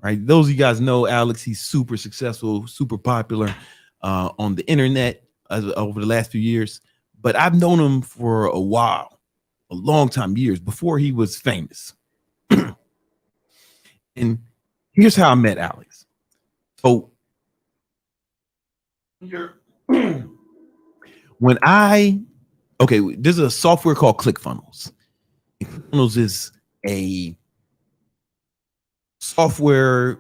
right? Those of you guys know Alex, he's super successful, super popular on the internet over the last few years. But I've known him for a while, a long time, years before he was famous. And here's how I met Alex. So when there's a software called ClickFunnels. ClickFunnels is a software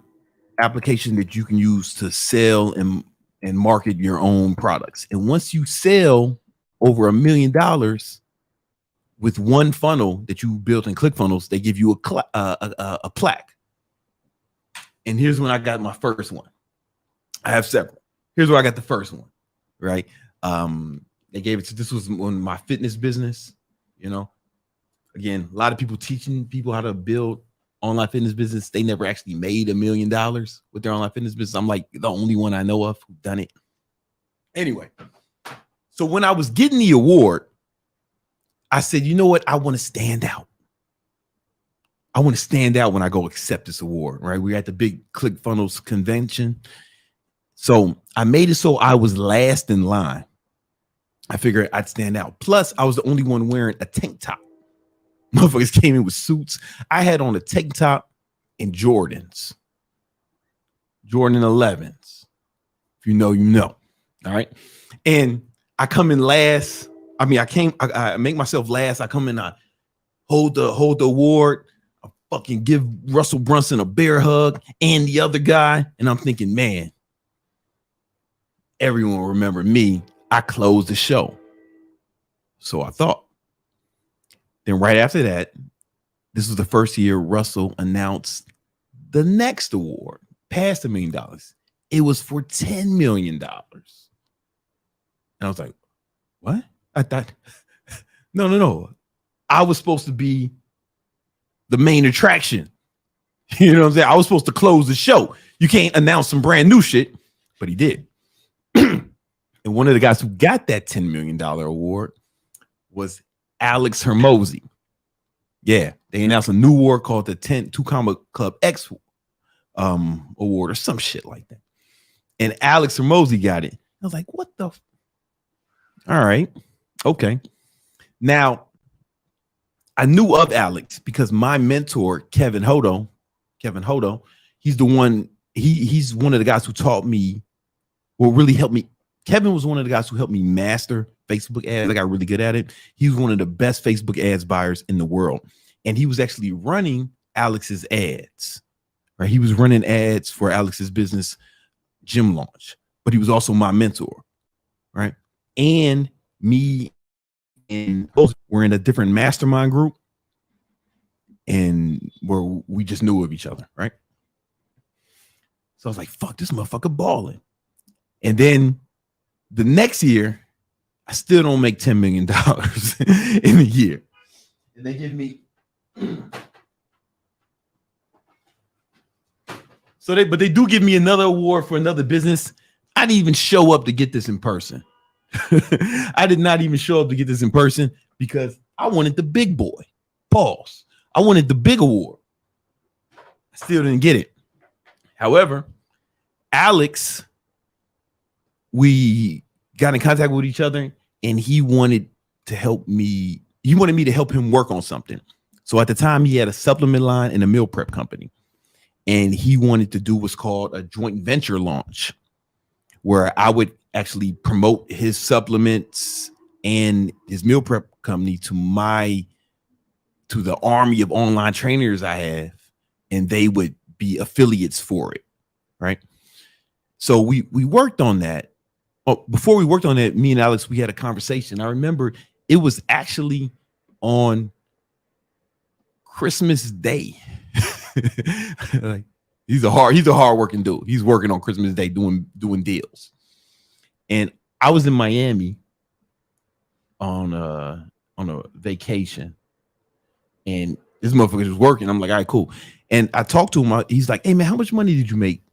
application that you can use to sell and market your own products. And once you sell over $1 million with one funnel that you built in ClickFunnels, they give you a plaque. And here's when I got my first one. I have several. Here's where I got the first one, right? They gave it to, this was on my fitness business, you know. Again, a lot of people teaching people how to build online fitness business. They never actually made $1 million with their online fitness business. I'm like the only one I know of who done it. Anyway, so when I was getting the award, I said, you know what? I want to stand out. I want to stand out when I go accept this award, right? We're at the big ClickFunnels convention. So I made it so I was last in line. I figured I'd stand out. Plus, I was the only one wearing a tank top. Motherfuckers came in with suits. I had on a tank top and Jordans. Jordan 11s. If you know, you know. All right. And I come in last. I mean, I make myself last. I come in, I hold the award. I fucking give Russell Brunson a bear hug and the other guy. And I'm thinking, man, everyone will remember me. I closed the show. So I thought. Then right after that, this was the first year Russell announced the next award, past $1 million. It was for $10 million. And I was like, what? I thought, no. I was supposed to be the main attraction. You know what I'm saying? I was supposed to close the show. You can't announce some brand new shit, but he did. And one of the guys who got that $10 million award was Alex Hormozi. Yeah, they announced a new award called the 2 Comma Club X award or some shit like that. And Alex Hormozi got it. I was like, what the? All right. Okay. Now, I knew of Alex because my mentor, Kevin Hodo, he's the one, he's one of the guys who taught me, well, really helped me. Kevin was one of the guys who helped me master Facebook ads. I got really good at it. He was one of the best Facebook ads buyers in the world. And he was actually running Alex's ads, right? He was running ads for Alex's business gym launch, but he was also my mentor, right? And me and we're in a different mastermind group and where we just knew of each other, right? So I was like, fuck, this motherfucker balling. And then the next year, I still don't make $10 million in a year. And they give me but they do give me another award for another business. I didn't even show up to get this in person. I did not even show up to get this in person because I wanted the big boy. Pause. I wanted the big award. I still didn't get it. However, Alex, we got in contact with each other and he wanted to help me. He wanted me to help him work on something. So at the time he had a supplement line and a meal prep company. And he wanted to do what's called a joint venture launch where I would actually promote his supplements and his meal prep company to the army of online trainers I have. And they would be affiliates for it. Right. So we worked on that. Oh, before we worked on that, me and Alex, we had a conversation. I remember it was actually on Christmas Day. Like, he's a hard working dude. He's working on Christmas Day doing deals. And I was in Miami on a vacation, and this motherfucker was working. I'm like, all right, cool. And I talked to him. He's like, hey man, how much money did you make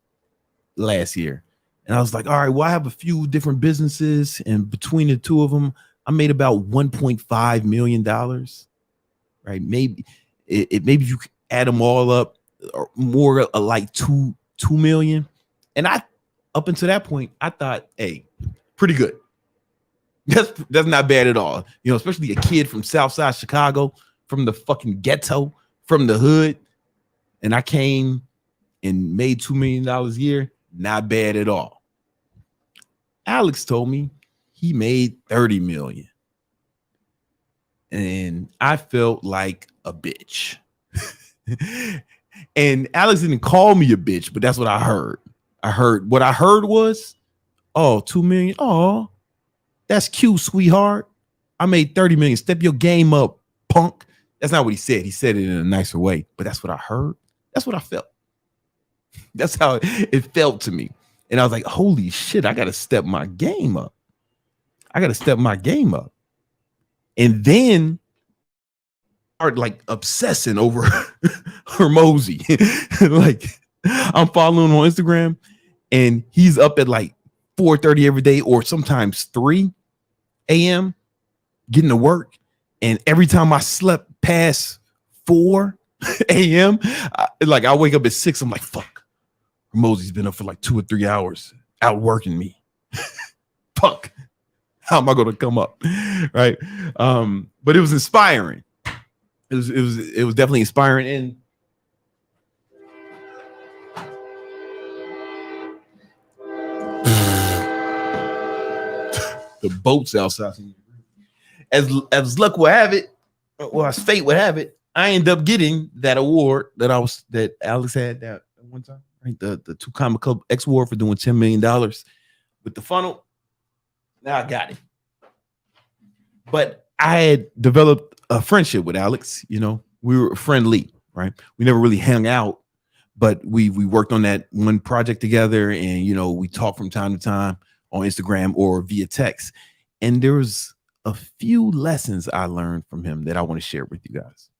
last year? And I was like, all right, well, I have a few different businesses, and between the two of them, I made about $1.5 million. Right? Maybe if you add them all up, or more like 2 million. And I, up until that point, I thought, hey, pretty good. That's not bad at all. Especially a kid from Southside Chicago, from the fucking ghetto, from the hood. And I came and made $2 million a year. Not bad at all. Alex told me he made 30 million. And I felt like a bitch. And Alex didn't call me a bitch, but that's what I heard. What I heard was, oh, 2 million. Oh, that's cute, sweetheart. I made 30 million. Step your game up, punk. That's not what he said. He said it in a nicer way, but that's what I heard. That's what I felt. That's how it felt to me. And I was like, holy shit, I got to step my game up. And then start like obsessing over Hormozi. Like, I'm following him on Instagram and he's up at like 4:30 every day, or sometimes 3 a.m. getting to work. And every time I slept past 4 a.m., I wake up at 6. I'm like, fuck. Hormozi's been up for like 2 or 3 hours outworking me. Fuck. How am I going to come up? Right. But it was inspiring. It was definitely inspiring. And the boats outside. As luck would have it, or as fate would have it, I ended up getting that award that Alex had that one time, right? The 2 Comma Club X award for doing $10 million with the funnel. Now I got it. But I had developed a friendship with Alex. We were friendly, right? We never really hung out, but we worked on that one project together, and we talk from time to time on Instagram or via text. And there was a few lessons I learned from him that I want to share with you guys.